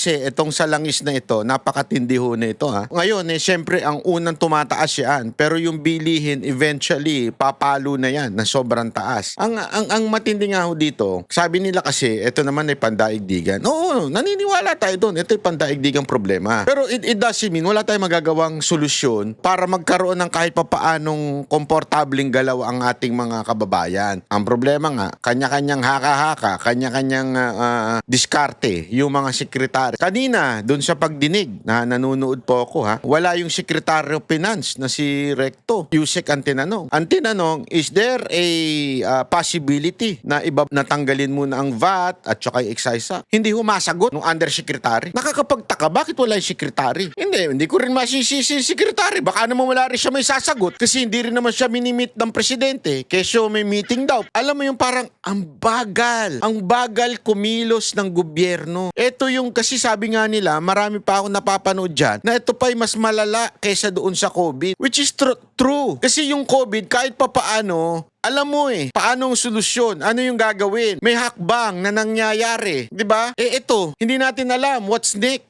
Kasi itong salangis na ito, napakatindi ho na ito ha. Ngayon syempre ang unang tumataas yan, pero yung bilihin eventually papalo na yan na sobrang taas. Ang matindi nga ho dito, sabi nila kasi ito naman ay pandaigdigan. Oo, naniniwala tayo doon. Ito ay pandaigdigang problema. Pero it doesn't mean wala tayong magagawang solusyon para magkaroon ng kahit papaanong komportabling galaw ang ating mga kababayan. Ang problema nga, kanya-kanyang haka-haka, kanya-kanyang diskarte yung mga sekretary. Kanina, doon sa pagdinig na nanonood po ako ha, wala yung Secretary of Finance na si Recto, Yusek ang tinanong. Ang tinanong, is there a possibility na natanggalin muna ang VAT at saka yung excise tax? Hindi humasagot ng undersecretary. Nakakapagtaka, bakit wala yung secretary? Hindi ko rin masisisi secretary. Baka naman wala rin siya may sasagot kasi hindi rin naman siya minimit ng presidente. Kesyo may meeting daw. Alam mo yung parang ang bagal kumilos ng gobyerno. Ito yung kasi sabi nga nila, marami pa ako napapanood dyan, na ito pa'y mas malala kaysa doon sa COVID. Which is true. Kasi yung COVID, kahit pa paano, alam mo paano ang solusyon? Ano yung gagawin? May hakbang na nangyayari. Diba? Ito, hindi natin alam what's next.